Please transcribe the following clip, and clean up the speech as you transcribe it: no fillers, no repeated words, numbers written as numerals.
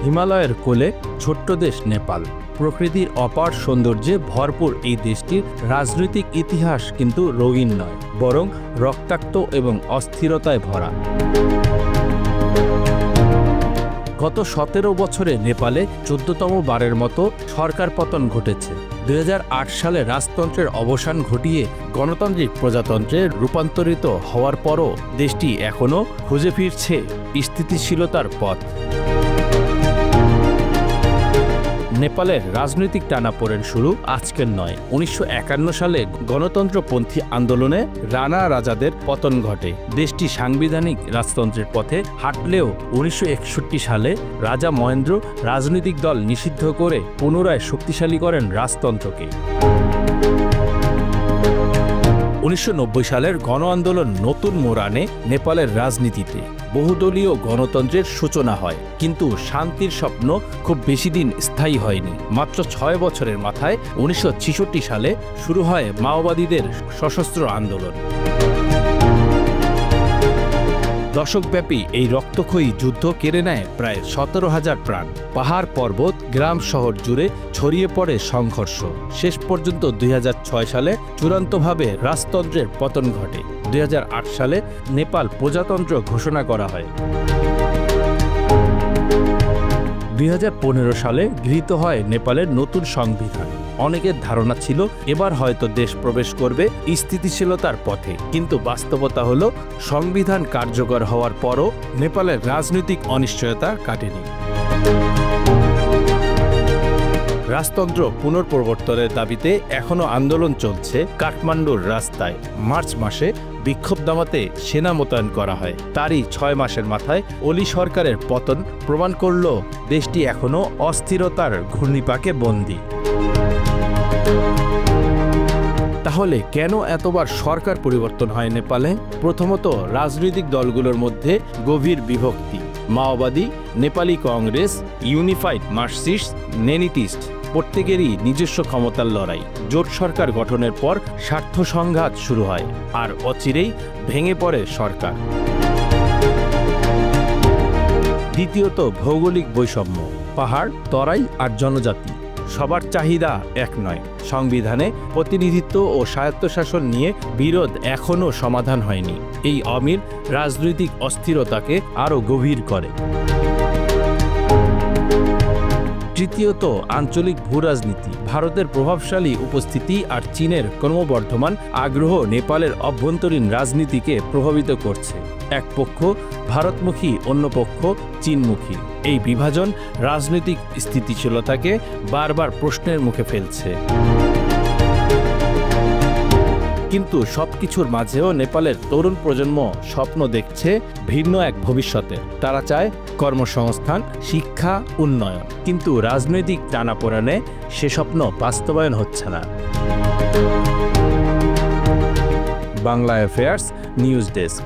হিমালয়ের কোলে ছোট্ট দেশ নেপাল। প্রকৃতির অপার সৌন্দর্যে ভরপুর এই দেশটির রাজনৈতিক ইতিহাস কিন্তু রঙিন নয়, বরং রক্তাক্ত এবং অস্থিরতায় ভরা। গত 17 বছরে নেপালে 14তম বারের মতো সরকার পতন ঘটেছে। 2008 সালে রাজতন্ত্রের অবসান ঘটিয়ে গণতান্ত্রিক প্রজাতন্ত্রে রূপান্তরিত হওয়ার পরও দেশটি এখনও খুঁজে ফিরছে স্থিতিশীলতার পথ। নেপালের রাজনৈতিক টানাপোড়েন শুরু আজকের নয়। 1951 সালে গণতন্ত্রপন্থী আন্দোলনে রানা রাজাদের পতন ঘটে। দেশটি সাংবিধানিক রাজতন্ত্রের পথে হাঁটলেও 1961 সালে রাজা মহেন্দ্র রাজনৈতিক দল নিষিদ্ধ করে পুনরায় শক্তিশালী করেন রাজতন্ত্রকে। 1990 সালের গণ আন্দোলন নতুন মোড় আনে নেপালের রাজনীতিতে। বহুদলীয় গণতন্ত্রের সূচনা হয়, কিন্তু শান্তির স্বপ্ন খুব বেশি দিন স্থায়ী হয়নি। মাত্র 6 বছরের মাথায় 1966 সালে শুরু হয় মাওবাদীদের সশস্ত্র আন্দোলন। দশকব্যাপী এই রক্তক্ষয়ী যুদ্ধ কেড়ে নেয় প্রায় 17,000 প্রাণ। পাহাড় পর্বত গ্রাম শহর জুড়ে ছড়িয়ে পড়ে সংঘর্ষ। শেষ পর্যন্ত 2006 সালে চূড়ান্তভাবে রাজতন্ত্রের পতন ঘটে। 2008 সালে নেপাল প্রজাতন্ত্র ঘোষণা করা হয়। 2015 সালে গৃহীত হয় নেপালের নতুন সংবিধান। অনেকের ধারণা ছিল এবার হয়তো দেশ প্রবেশ করবে স্থিতিশীলতার পথে, কিন্তু বাস্তবতা হলো সংবিধান কার্যকর হওয়ার পরও নেপালের রাজনৈতিক অনিশ্চয়তা কাটেনি। রাজতন্ত্র পুনঃপ্রবর্তনের দাবিতে এখনও আন্দোলন চলছে কাঠমান্ডুর রাস্তায়। মার্চ মাসে বিক্ষোভ দমাতে সেনা মোতায়েন করা হয়। তারই 6 মাসের মাথায় অলি সরকারের পতন প্রমাণ করল দেশটি এখনও অস্থিরতার ঘূর্ণিপাকে বন্দী। তাহলে কেন এতবার সরকার পরিবর্তন হয় নেপালে? প্রথমত, রাজনৈতিক দলগুলোর মধ্যে গভীর বিভক্তি। মাওবাদী, নেপালি কংগ্রেস, ইউনিফাইড মার্কসিস্ট, নেনিটিস্ট প্রত্যেকেরই নিজস্ব ক্ষমতার লড়াই। জোট সরকার গঠনের পর স্বার্থ সংঘাত শুরু হয়, আর অচিরেই ভেঙে পড়ে সরকার। দ্বিতীয়ত, ভৌগোলিক বৈষম্য। পাহাড়, তরাই আর জনজাতি সবার চাহিদা এক নয়। সংবিধানে প্রতিনিধিত্ব ও স্বায়ত্তশাসন নিয়ে বিরোধ এখনও সমাধান হয়নি। এই অমিল রাজনৈতিক অস্থিরতাকে আরও গভীর করে। তৃতীয়ত, আঞ্চলিক ভূরাজনীতি। ভারতের প্রভাবশালী উপস্থিতি আর চীনের ক্রমবর্ধমান আগ্রহ নেপালের অভ্যন্তরীণ রাজনীতিকে প্রভাবিত করছে। এক পক্ষ ভারতমুখী, অন্য পক্ষ চীনমুখী। এই বিভাজন রাজনৈতিক স্থিতিশীলতাকে বারবার প্রশ্নের মুখে ফেলছে। কিন্তু সবকিছুর মাঝেও নেপালের তরুণ প্রজন্ম স্বপ্ন দেখছে ভিন্ন এক ভবিষ্যতে। তারা চায় কর্মসংস্থান, শিক্ষা, উন্নয়ন। কিন্তু রাজনৈতিক টানাপোড়েনে সে স্বপ্ন বাস্তবায়ন হচ্ছে না। Bangla affairs news desk.